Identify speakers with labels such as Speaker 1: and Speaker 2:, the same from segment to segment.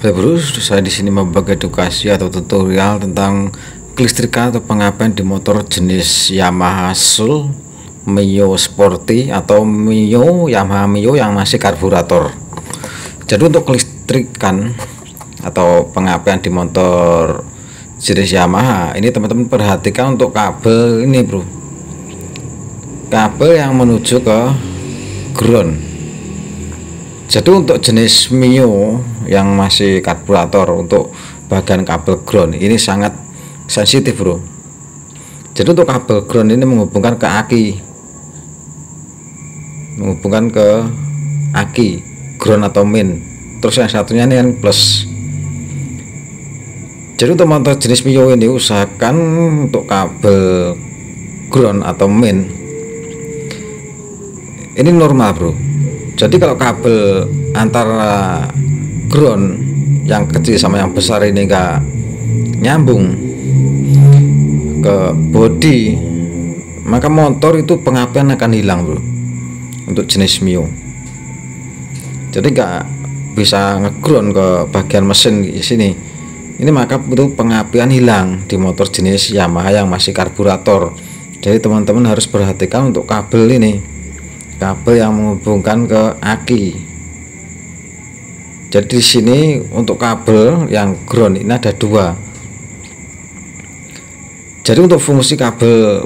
Speaker 1: Oke bro, saya di sini membagi edukasi atau tutorial tentang kelistrikan atau pengapian di motor jenis Yamaha Soul Mio Sporty atau Yamaha Mio yang masih karburator. Jadi untuk kelistrikan atau pengapian di motor jenis Yamaha ini, teman-teman perhatikan untuk kabel ini bro, kabel yang menuju ke ground. Jadi untuk jenis Mio yang masih karburator, untuk bagian kabel ground ini sangat sensitif bro. Jadi untuk kabel ground ini menghubungkan ke aki, ground atau main, terus yang satunya ini yang plus. Jadi untuk motor jenis Mio ini usahakan untuk kabel ground atau main ini normal bro. Jadi kalau kabel antara ground yang kecil sama yang besar ini enggak nyambung ke body, maka motor itu pengapian akan hilang bro untuk jenis Mio. Jadi enggak bisa ngeground ke bagian mesin di sini. Ini maka itu pengapian hilang di motor jenis Yamaha yang masih karburator. Jadi teman-teman harus perhatikan untuk kabel ini, kabel yang menghubungkan ke aki. Jadi di sini untuk kabel yang ground ini ada dua. Jadi untuk fungsi kabel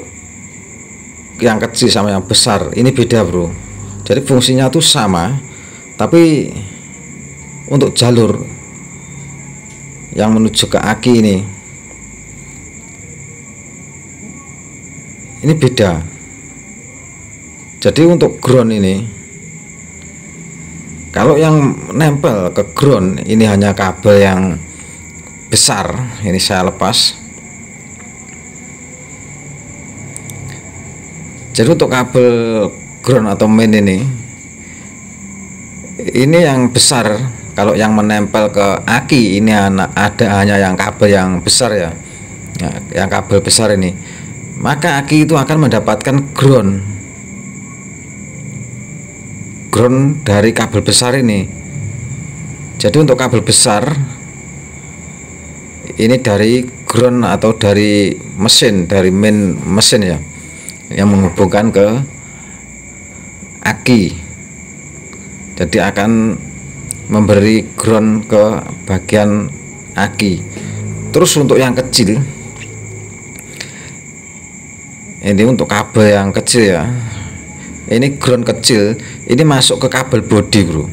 Speaker 1: yang kecil sama yang besar ini beda bro. Jadi fungsinya tuh sama, tapi untuk jalur yang menuju ke aki ini beda. Jadi untuk ground ini, kalau yang nempel ke ground ini hanya kabel yang besar, ini saya lepas. Jadi untuk kabel ground atau main ini yang besar. Kalau yang menempel ke aki ini ada hanya yang kabel yang besar ya, yang kabel besar ini, maka aki itu akan mendapatkan ground dari kabel besar ini. Jadi untuk kabel besar ini dari ground atau dari mesin, dari main mesin ya, yang menghubungkan ke aki. Jadi akan memberi ground ke bagian aki. Terus untuk yang kecil ini, untuk kabel yang kecil ya, ini ground kecil ini masuk ke kabel body bro.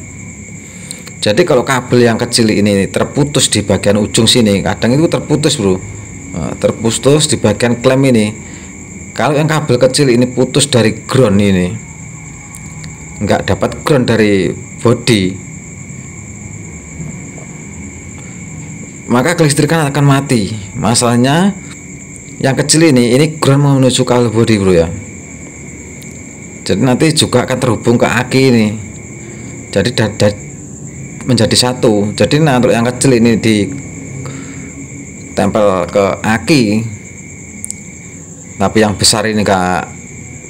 Speaker 1: Jadi kalau kabel yang kecil ini terputus di bagian ujung sini, kadang itu terputus bro, terputus di bagian klem ini. Kalau yang kabel kecil ini putus dari ground ini, nggak dapat ground dari body, maka kelistrikan akan mati. Masalahnya yang kecil ini ground menuju kabel body bro ya. Jadi nanti juga akan terhubung ke aki ini, jadi menjadi satu. Jadi untuk yang kecil ini ditempel ke aki, tapi yang besar ini ke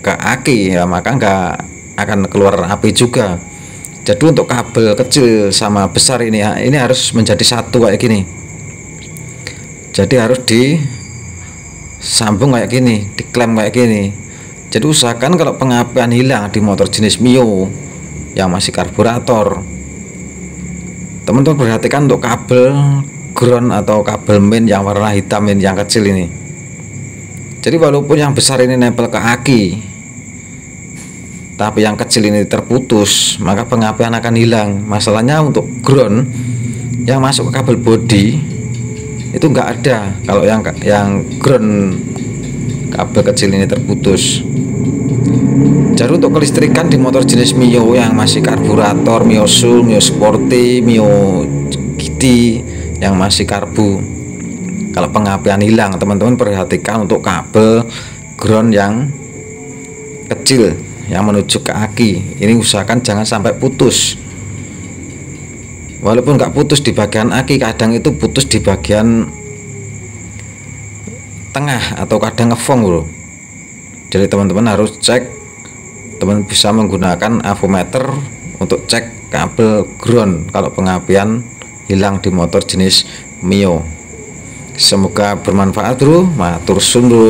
Speaker 1: aki ya, maka nggak akan keluar api juga. Jadi untuk kabel kecil sama besar ini harus menjadi satu kayak gini. Jadi harus disambung kayak gini, diklem kayak gini. Jadi usahakan kalau pengapian hilang di motor jenis Mio yang masih karburator, teman-teman perhatikan untuk kabel ground atau kabel main yang warna hitam ini, yang kecil ini. Jadi walaupun yang besar ini nempel ke aki, tapi yang kecil ini terputus, maka pengapian akan hilang. Masalahnya untuk ground yang masuk ke kabel body itu enggak ada kalau yang ground kabel kecil ini terputus. Jadi untuk kelistrikan di motor jenis Mio yang masih karburator, Mio Soul, Mio Sporty, Mio GT yang masih karbu, kalau pengapian hilang, teman-teman perhatikan untuk kabel ground yang kecil yang menuju ke aki ini, usahakan jangan sampai putus. Walaupun nggak putus di bagian aki, kadang itu putus di bagian tengah atau kadang ngefong bro. Jadi teman-teman harus cek, teman bisa menggunakan avometer untuk cek kabel ground kalau pengapian hilang di motor jenis Mio. Semoga bermanfaat bro, matur suwun bro.